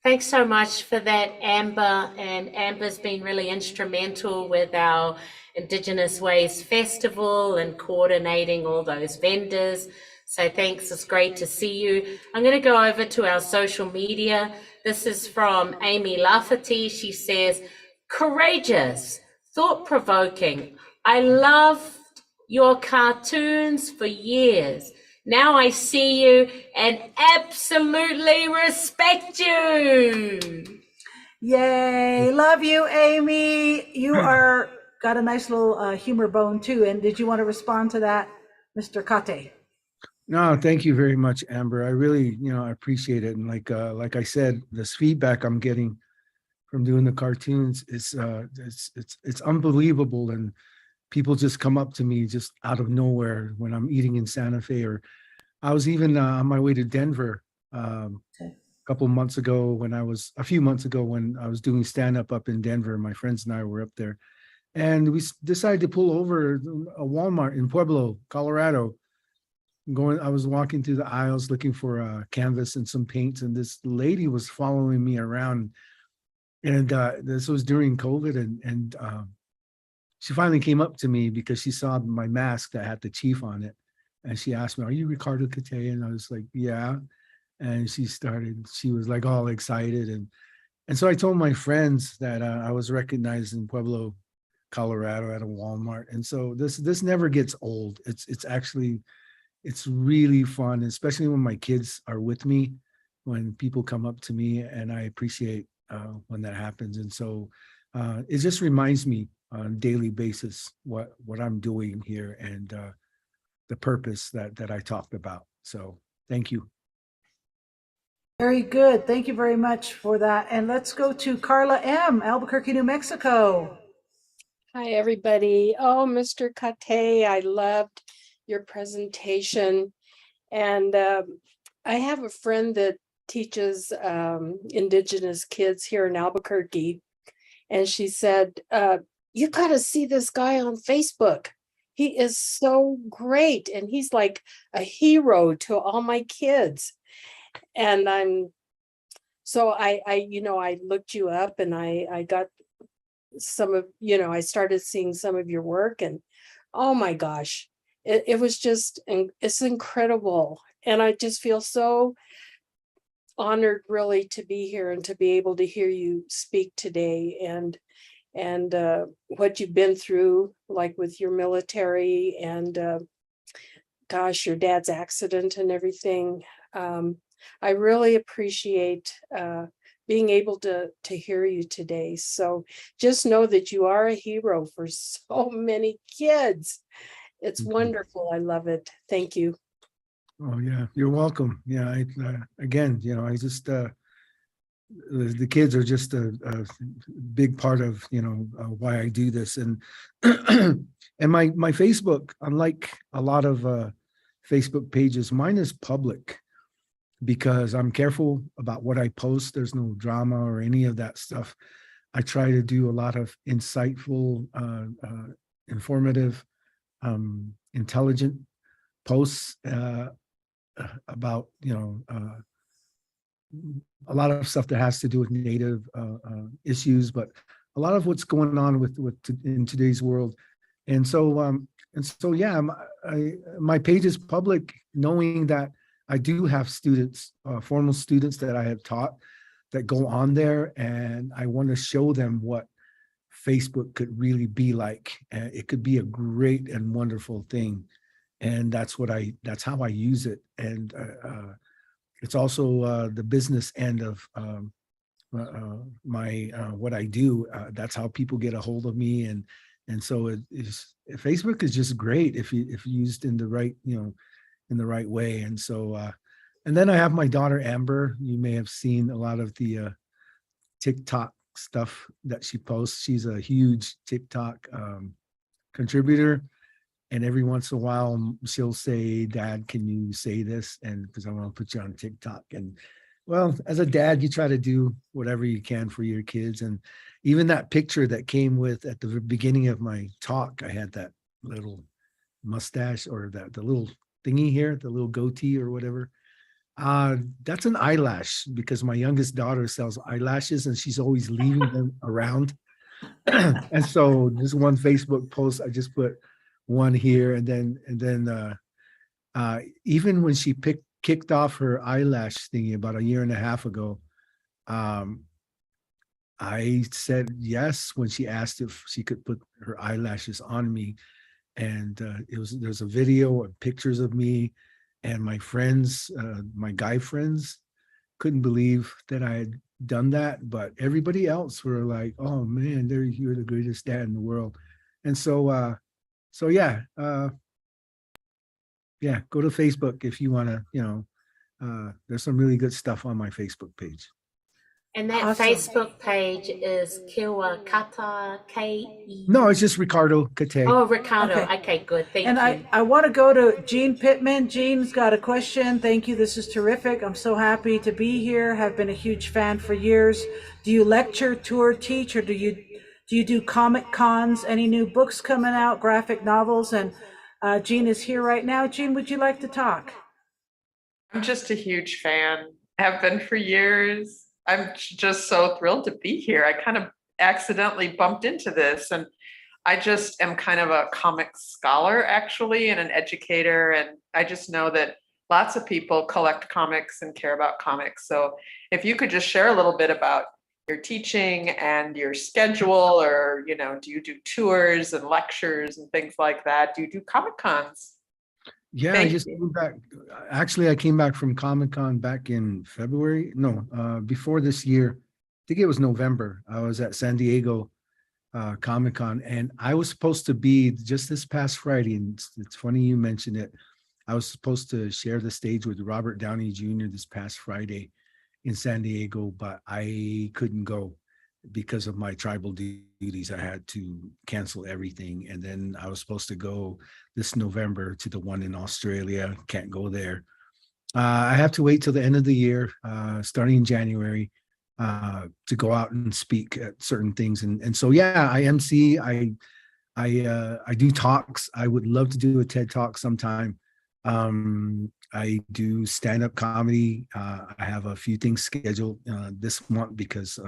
Thanks so much for that, Amber. And Amber's been really instrumental with our Indigenous Ways Festival and coordinating all those vendors. So thanks, it's great to see you. I'm going to go over to our social media. This is from Amy Lafferty. She says, courageous, thought-provoking. I loved your cartoons for years. Now I see you and absolutely respect you. Yay. Love you, Amy. You are got a nice little humor bone too. And did you want to respond to that, Mr. Kate? No, thank you very much, Amber. I really, I appreciate it. And like I said, this feedback I'm getting from doing the cartoons is it's unbelievable. And people just come up to me just out of nowhere when I'm eating in Santa Fe, or I was even on my way to Denver a few months ago when I was doing stand up in Denver. My friends and I were up there, and we decided to pull over a Walmart in Pueblo, Colorado. I was walking through the aisles looking for a canvas and some paints, and this lady was following me around. And this was during COVID, and she finally came up to me because she saw my mask that had the chief on it. And she asked me, "Are you Ricardo Kate?" And I was like, "Yeah." And she was like all excited. And so I told my friends that I was recognized in Pueblo, Colorado at a Walmart. And so this never gets old. It's really fun, especially when my kids are with me, when people come up to me, and I appreciate when that happens. And so it just reminds me on a daily basis what I'm doing here and the purpose that I talked about. So thank you. Very good. Thank you very much for that. And let's go to Carla M., Albuquerque, New Mexico. Hi, everybody. Oh, Mr. Kate, I loved your presentation. And I have a friend that teaches Indigenous kids here in Albuquerque. And she said, you got to see this guy on Facebook. He is so great. And he's like a hero to all my kids. And I looked you up, and I got some of, I started seeing some of your work, and oh my gosh, it was just, it's incredible. And I just feel so honored really to be here and to be able to hear you speak today, and what you've been through, like with your military and gosh, your dad's accident and everything. I really appreciate being able to hear you today. So just know that you are a hero for so many kids. It's wonderful. I love it. Thank you. Oh yeah, you're welcome. Yeah, again, I just the kids are just a big part of why I do this, and and my Facebook, unlike a lot of Facebook pages, mine is public because I'm careful about what I post. There's no drama or any of that stuff. I try to do a lot of insightful, informative, intelligent posts about a lot of stuff that has to do with Native issues, but a lot of what's going on in today's world. And so yeah, my page is public, knowing that I do have students, formal students that I have taught that go on there, and I want to show them what Facebook could really be like. It could be a great and wonderful thing, and that's how I use it. And it's also the business end of my what I do. That's how people get a hold of me, and so Facebook is just great if used in the right in the right way. And so and then I have my daughter Amber. You may have seen a lot of the TikTok stuff that she posts. She's a huge TikTok contributor, and every once in a while she'll say, "Dad, can you say this?" And because I want to put you on TikTok. And well, as a dad, you try to do whatever you can for your kids. And even that picture that came with at the beginning of my talk, I had that little mustache, or the little thingy here, the little goatee or whatever. That's an eyelash because my youngest daughter sells eyelashes and she's always leaving them around. And so this one Facebook post, I just put one here, and then even when she kicked off her eyelash thingy about a year and a half ago, I said yes when she asked if she could put her eyelashes on me. And there's a video of pictures of me, and my friends, my guy friends, couldn't believe that I had done that, but everybody else were like, "Oh man, you're the greatest dad in the world." And so yeah, yeah, go to Facebook if you want to, there's some really good stuff on my Facebook page. And that Awesome. Facebook page is Kiwa Kata K-E. No, it's just Ricardo Kate. Oh, Ricardo. Okay. Okay, good. Thank And you. I want to go to Jean Pittman. Jean's got a question. Thank you. This is terrific. I'm so happy to be here. Have been a huge fan for years. Do you lecture, tour, teach, or do you do comic cons? Any new books coming out, graphic novels? And Jean is here right now. Jean, would you like to talk? I'm just a huge fan. Have been for years. I'm just so thrilled to be here. I kind of accidentally bumped into this, and I just am kind of a comic scholar actually, and an educator. And I just know that lots of people collect comics and care about comics. So if you could just share a little bit about your teaching and your schedule, or, do you do tours and lectures and things like that? Do you do Comic Cons? Yeah, Thank I just you. came back. Actually, I came back from Comic-Con back in February. No, before this year. I think it was November. I was at San Diego Comic-Con, and I was supposed to be just this past Friday, and it's funny you mentioned it. I was supposed to share the stage with Robert Downey Jr. this past Friday in San Diego, but I couldn't go because of my tribal duties. I had to cancel everything. And then I was supposed to go this November to the one in Australia. Can't go there. I have to wait till the end of the year, starting in January, to go out and speak at certain things. And so, yeah, I MC, I do talks. I would love to do a TED Talk sometime. I do stand-up comedy. I have a few things scheduled this month because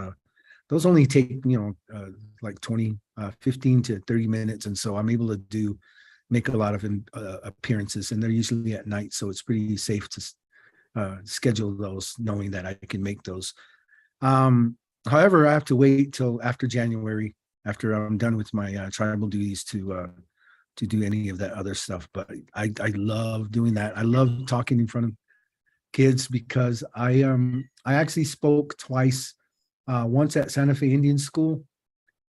those only take, like 15 to 30 minutes. And so I'm able to make a lot of appearances, and they're usually at night. So it's pretty safe to schedule those, knowing that I can make those. However, I have to wait till after January, after I'm done with my tribal duties, to do any of that other stuff. But I love doing that. I love talking in front of kids because I actually spoke twice. Once at Santa Fe Indian School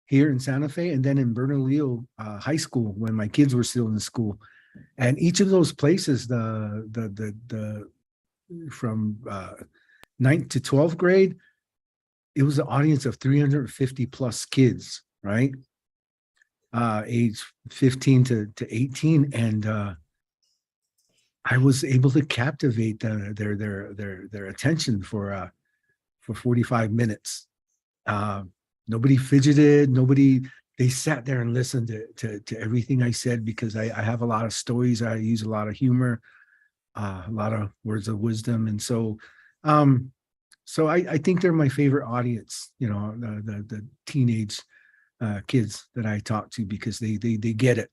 here in Santa Fe, and then in Bernalillo High School when my kids were still in school. And each of those places, the from 9th to 12th grade, it was an audience of 350 plus kids, right? Age 15 to 18, and I was able to captivate their attention for 45 minutes. Nobody fidgeted, they sat there and listened to everything I said, because I have a lot of stories. I use a lot of humor, a lot of words of wisdom. And so, I think they're my favorite audience, the teenage kids that I talk to, because they get it.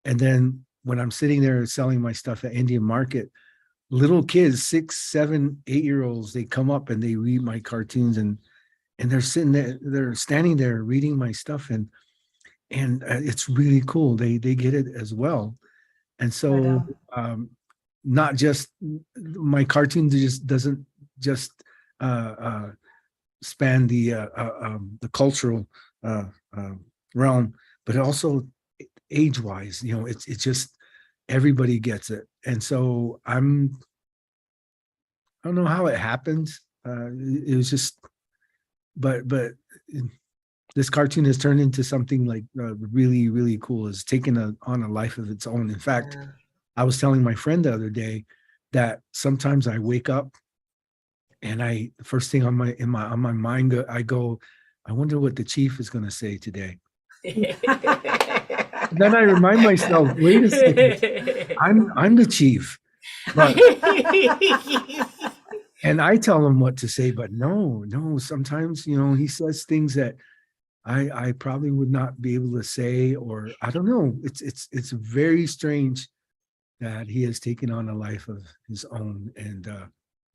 And then when I'm sitting there selling my stuff at Indian Market, little kids, 6, 7, 8-year-olds, they come up and they read my cartoons, and they're sitting there, they're standing there reading my stuff, and it's really cool. They get it as well. And so, not just my cartoon doesn't just span the cultural realm, but also age-wise, it's just everybody gets it. And so I don't know how it happened. It was just, but this cartoon has turned into something like really, really cool. It's taken on a life of its own. In fact, I was telling my friend the other day that sometimes I wake up and the first thing on my mind, I go, I wonder what the chief is going to say today. Then I remind myself, wait a second, I'm the chief. But And I tell him what to say, but no, sometimes, he says things that I probably would not be able to say, or I don't know. It's very strange that he has taken on a life of his own. And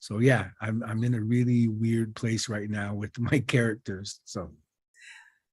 so yeah, I'm in a really weird place right now with my characters. So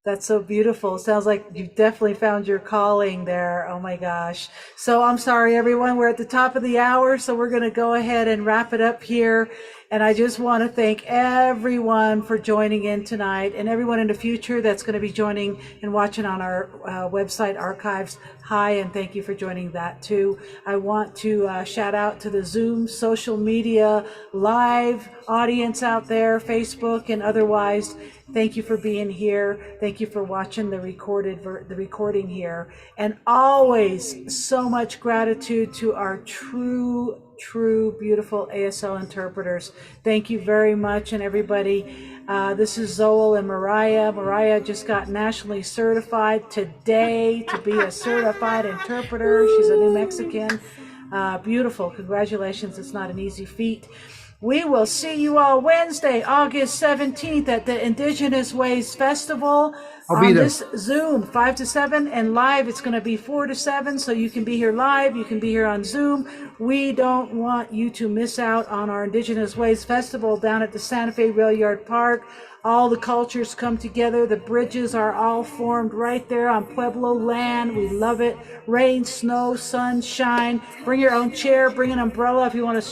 That's so beautiful. Sounds like you've definitely found your calling there. Oh my gosh. So I'm sorry, everyone. We're at the top of the hour, so we're going to go ahead and wrap it up here. And I just want to thank everyone for joining in tonight, and everyone in the future that's going to be joining and watching on our website archives. Hi, and thank you for joining that too. I want to shout out to the Zoom social media live audience out there, Facebook and otherwise. Thank you for being here. Thank you for watching the recording here. And always so much gratitude to our true, beautiful ASL interpreters. Thank you very much. And everybody, this is Zoel and Mariah. Mariah just got nationally certified today to be a certified interpreter. She's a New Mexican. Beautiful. Congratulations. It's not an easy feat. We will see you all Wednesday, August 17th at the Indigenous Ways Festival. I'll be on there. this Zoom, 5 to 7, and live it's going to be 4 to 7, so you can be here live, you can be here on Zoom. We don't want you to miss out on our Indigenous Ways Festival down at the Santa Fe Rail Yard Park. All the cultures come together. The bridges are all formed right there on Pueblo land. We love it. Rain, snow, sunshine. Bring your own chair. Bring an umbrella if you want to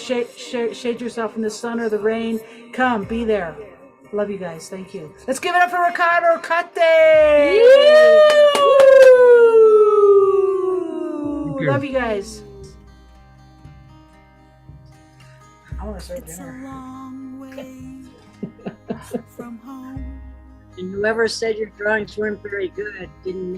shade yourself from the sun or the rain. Come, be there. Love you guys. Thank you. Let's give it up for Ricardo Cate. you. Love you guys. I want to serve It's a dinner. long way from home. And whoever said your drawings weren't very good didn't